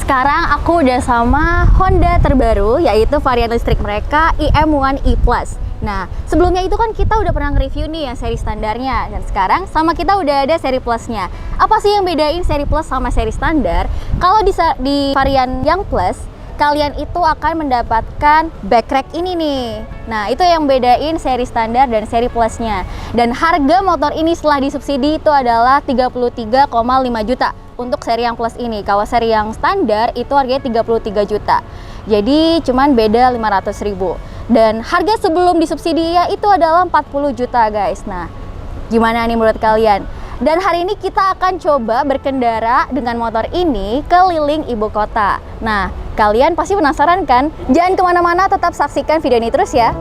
sekarang aku udah sama Honda terbaru, yaitu varian listrik mereka iM1 E+. Nah, sebelumnya itu kan kita udah pernah nge-review nih yang seri standarnya, dan sekarang sama kita udah ada seri plusnya. Apa sih yang bedain seri plus sama seri standar? Kalau di varian yang plus, kalian itu akan mendapatkan backrack ini nih. Nah, itu yang bedain seri standar dan seri plusnya. Dan harga motor ini setelah disubsidi itu adalah 33,5 juta untuk seri yang plus ini. Kalau seri yang standar itu harganya 33 juta. Jadi cuman beda 500.000. Dan harga sebelum disubsidi ya itu adalah 40 juta guys. Nah, gimana nih menurut kalian? Dan hari ini kita akan coba berkendara dengan motor ini keliling ibu kota. Nah, kalian pasti penasaran kan? Jangan kemana-mana, tetap saksikan video ini terus ya.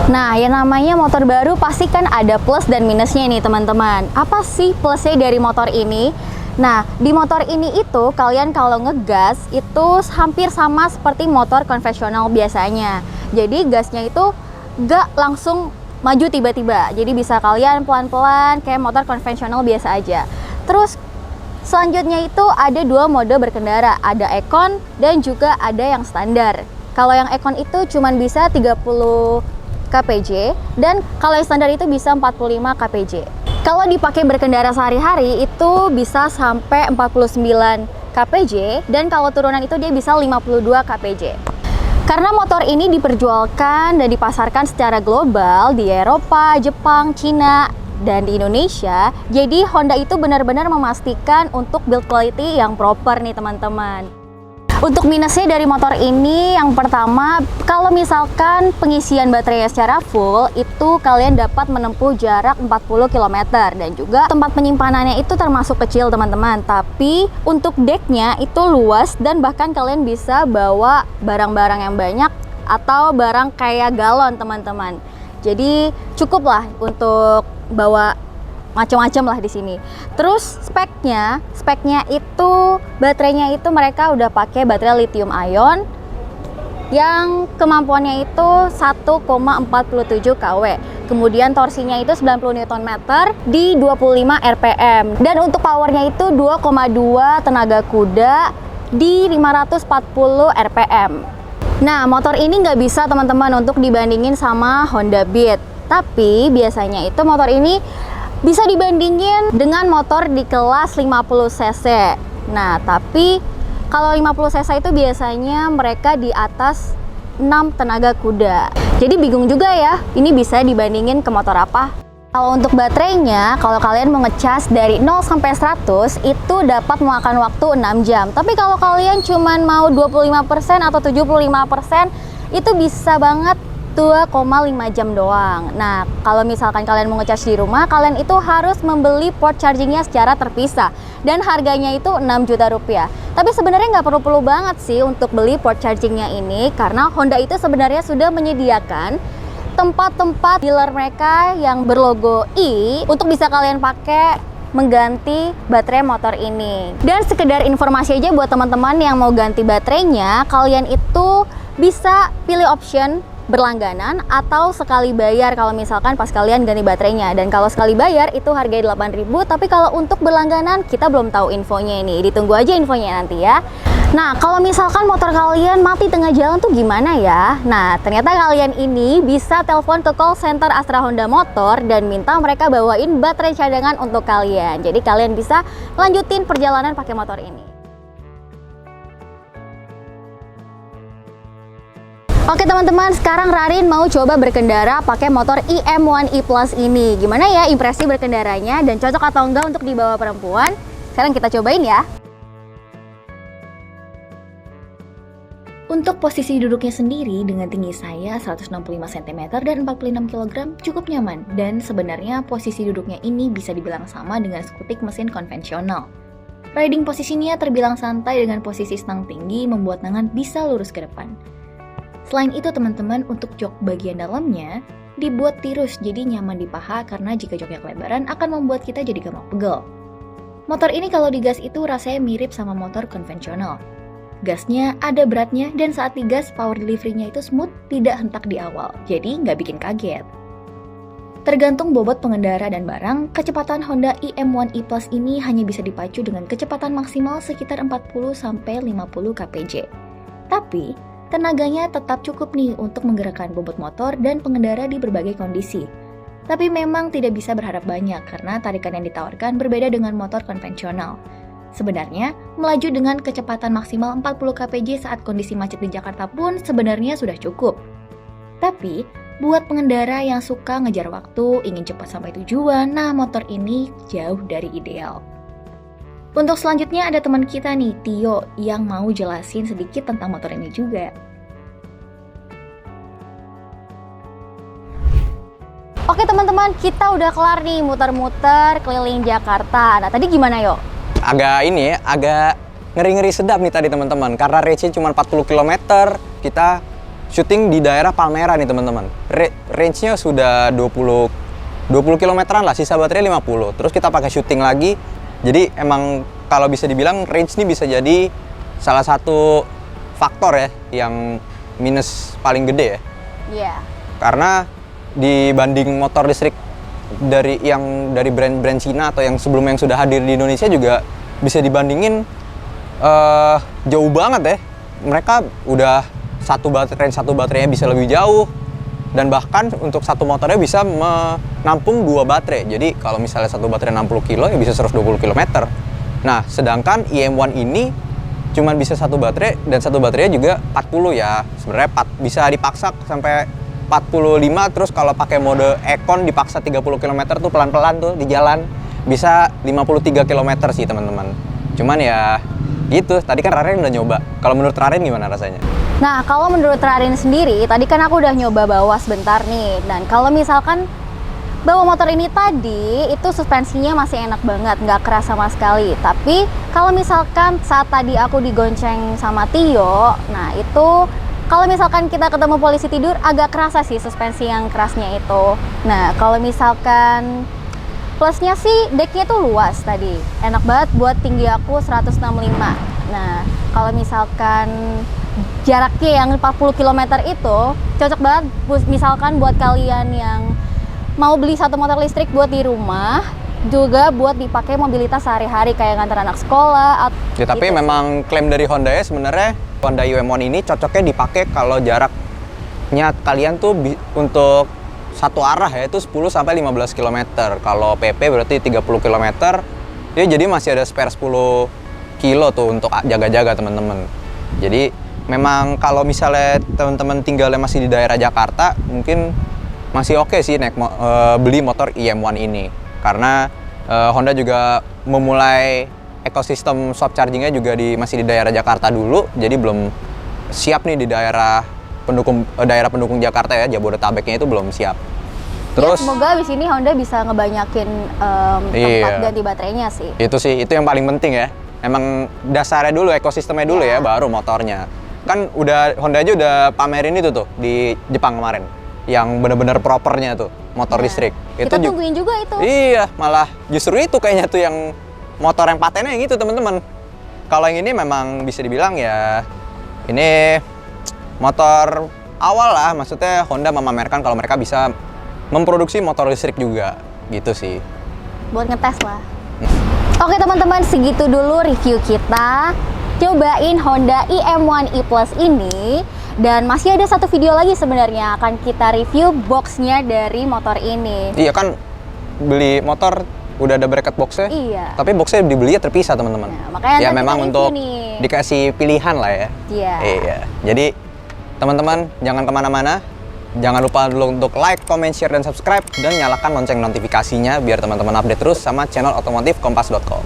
Nah, yang namanya motor baru pasti kan ada plus dan minusnya nih teman-teman. Apa sih plusnya dari motor ini? Nah, di motor ini itu kalian kalau ngegas itu hampir sama seperti motor konvensional biasanya. Jadi gasnya itu gak langsung maju tiba-tiba. Jadi bisa kalian pelan-pelan kayak motor konvensional biasa aja. Terus selanjutnya itu ada dua mode berkendara. Ada Econ dan juga ada yang standar. Kalau yang Econ itu cuman bisa 30 kpj dan kalau yang standar itu bisa 45 kpj. Kalau dipakai berkendara sehari-hari itu bisa sampai 49 kpj dan kalau turunan itu dia bisa 52 kpj. Karena motor ini diperjualkan dan dipasarkan secara global di Eropa, Jepang, Cina, dan di Indonesia, jadi Honda itu benar-benar memastikan untuk build quality yang proper nih teman-teman. Untuk minusnya dari motor ini, yang pertama, kalau misalkan pengisian baterainya secara full, itu kalian dapat menempuh jarak 40 km dan juga tempat penyimpanannya itu termasuk kecil teman-teman. Tapi untuk decknya itu luas dan bahkan kalian bisa bawa barang-barang yang banyak atau barang kayak galon teman-teman. Jadi cukup lah untuk bawa macam-macam lah di sini. Terus speknya itu baterainya itu mereka udah pakai baterai lithium ion yang kemampuannya itu 1,47 kW. Kemudian torsinya itu 90 Nm di 25 rpm. Dan untuk powernya itu 2,2 tenaga kuda di 540 rpm. Nah, motor ini nggak bisa teman-teman untuk dibandingin sama Honda Beat. Tapi biasanya itu motor ini bisa dibandingin dengan motor di kelas 50 cc. Nah, tapi kalau 50 cc itu biasanya mereka di atas 6 tenaga kuda. Jadi bingung juga ya, ini bisa dibandingin ke motor apa? Kalau untuk baterainya, kalau kalian mau ngecas dari 0 sampai 100 itu dapat memakan waktu 6 jam. Tapi kalau kalian cuman mau 25% atau 75%, itu bisa banget 2,5 jam doang. Nah, kalau misalkan kalian mau ngecas di rumah, kalian itu harus membeli port chargingnya secara terpisah dan harganya itu 6 juta rupiah. Tapi sebenarnya nggak perlu-perlu banget sih untuk beli port chargingnya ini karena Honda itu sebenarnya sudah menyediakan tempat-tempat dealer mereka yang berlogo I untuk bisa kalian pakai mengganti baterai motor ini. Dan sekedar informasi aja buat teman-teman yang mau ganti baterainya, kalian itu bisa pilih option berlangganan atau sekali bayar kalau misalkan pas kalian ganti baterainya. Dan kalau sekali bayar itu harganya 8.000, tapi kalau untuk berlangganan kita belum tahu infonya ini. Ditunggu aja infonya nanti ya. Nah, kalau misalkan motor kalian mati tengah jalan tuh gimana ya? Nah, ternyata kalian ini bisa telepon ke call center Astra Honda Motor dan minta mereka bawain baterai cadangan untuk kalian. Jadi kalian bisa lanjutin perjalanan pakai motor ini. Oke teman-teman, sekarang Rarin mau coba berkendara pakai motor iM1 E+ ini. Gimana ya impresi berkendaranya dan cocok atau enggak untuk dibawa perempuan? Sekarang kita cobain ya. Untuk posisi duduknya sendiri dengan tinggi saya 165 cm dan 46 kg cukup nyaman. Dan sebenarnya posisi duduknya ini bisa dibilang sama dengan skutik mesin konvensional. Riding posisinya terbilang santai dengan posisi stang tinggi membuat tangan bisa lurus ke depan. Selain itu teman-teman, untuk jok bagian dalamnya dibuat tirus jadi nyaman di paha karena jika joknya kelebaran akan membuat kita jadi gampang pegel. Motor ini kalau digas itu rasanya mirip sama motor konvensional. Gasnya ada beratnya dan saat digas power delivery-nya itu smooth, tidak hentak di awal, jadi nggak bikin kaget. Tergantung bobot pengendara dan barang, kecepatan Honda IM1 E Plus ini hanya bisa dipacu dengan kecepatan maksimal sekitar 40-50 kpj. Tapi, tenaganya tetap cukup nih untuk menggerakkan bobot motor dan pengendara di berbagai kondisi. Tapi memang tidak bisa berharap banyak karena tarikan yang ditawarkan berbeda dengan motor konvensional. Sebenarnya, melaju dengan kecepatan maksimal 40 kpj saat kondisi macet di Jakarta pun sebenarnya sudah cukup. Tapi, buat pengendara yang suka ngejar waktu, ingin cepat sampai tujuan, nah motor ini jauh dari ideal. Untuk selanjutnya ada teman kita nih, Tio, yang mau jelasin sedikit tentang motor ini juga. Oke teman-teman, kita udah kelar nih muter-muter keliling Jakarta. Nah tadi gimana yo? Agak ngeri-ngeri sedap nih tadi teman-teman. Karena range-nya cuma 40 km, kita syuting di daerah Palmera nih teman-teman. Range-nya sudah 20 km-an lah, sisa baterai 50. Terus kita pakai syuting lagi. Jadi emang kalau bisa dibilang range ini bisa jadi salah satu faktor ya yang minus paling gede ya. Iya. Karena dibanding motor listrik dari brand-brand Cina atau yang sebelumnya yang sudah hadir di Indonesia juga bisa dibandingin jauh banget ya. Mereka udah range satu baterainya bisa lebih jauh dan bahkan untuk satu motornya bisa menampung 2 baterai. Jadi kalau misalnya satu baterai 60 kilo ya bisa 120 km. Nah, sedangkan IM1 ini cuma bisa satu baterai dan satu baterainya juga 40 ya. Sebenarnya bisa dipaksa sampai 45, terus kalau pakai mode Econ dipaksa 30 km tuh pelan-pelan tuh di jalan bisa 53 km sih teman-teman. Cuman ya gitu, tadi kan Rarin udah nyoba. Kalau menurut Rarin gimana rasanya? Nah kalau menurut Rarin sendiri, tadi kan aku udah nyoba bawa sebentar nih. Dan kalau misalkan bawa motor ini tadi, itu suspensinya masih enak banget, nggak keras sama sekali. Tapi kalau misalkan saat tadi aku digonceng sama Tio, nah itu kalau misalkan kita ketemu polisi tidur, agak kerasa sih suspensi yang kerasnya itu. Nah, kalau misalkan plusnya sih decknya tuh luas tadi. Enak banget buat tinggi aku 165. Nah, kalau misalkan jaraknya yang 40 km itu, cocok banget misalkan buat kalian yang mau beli satu motor listrik buat di rumah, juga buat dipakai mobilitas sehari-hari kayak ngantar anak sekolah. Ya, tapi gitu memang klaim dari Honda ya sebenarnya Honda IM1 ini cocoknya dipakai kalau jaraknya kalian tuh untuk satu arah ya itu 10 sampai 15 km. Kalau PP berarti 30 km. Ya jadi masih ada spare 10 kilo tuh untuk jaga-jaga teman-teman. Jadi memang kalau misalnya teman-teman tinggalnya masih di daerah Jakarta, mungkin masih oke sih beli motor IM1 ini. Karena Honda juga memulai ekosistem shop chargingnya juga masih di daerah Jakarta dulu, jadi belum siap nih di daerah pendukung Jakarta ya, Jabodetabeknya itu belum siap. Terus ya, semoga abis ini Honda bisa ngebanyakin tempat ganti baterainya sih. Itu yang paling penting ya. Emang dasarnya dulu, ekosistemnya dulu ya, baru motornya. Kan Honda aja udah pamerin itu tuh di Jepang kemarin, yang bener-bener propernya tuh motor listrik. Kita tungguin juga itu. Iya, malah justru itu kayaknya tuh yang motor yang patennya yang itu teman-teman. Kalau yang ini memang bisa dibilang ya ini motor awal lah, maksudnya Honda memamerkan kalau mereka bisa memproduksi motor listrik juga gitu sih. Buat ngetes lah. Oke teman-teman, segitu dulu review kita cobain Honda IM1 E Plus ini. Dan masih ada satu video lagi sebenarnya akan kita review boxnya dari motor ini. Iya kan, beli motor udah ada bracket boxnya, tapi boxnya dibelinya terpisah teman-teman. Nah, makanya ya memang untuk dikasih pilihan lah ya. Iya. Jadi teman-teman jangan kemana-mana, jangan lupa dulu untuk like, comment, share, dan subscribe, dan nyalakan lonceng notifikasinya biar teman-teman update terus sama channel otomotif kompas.com.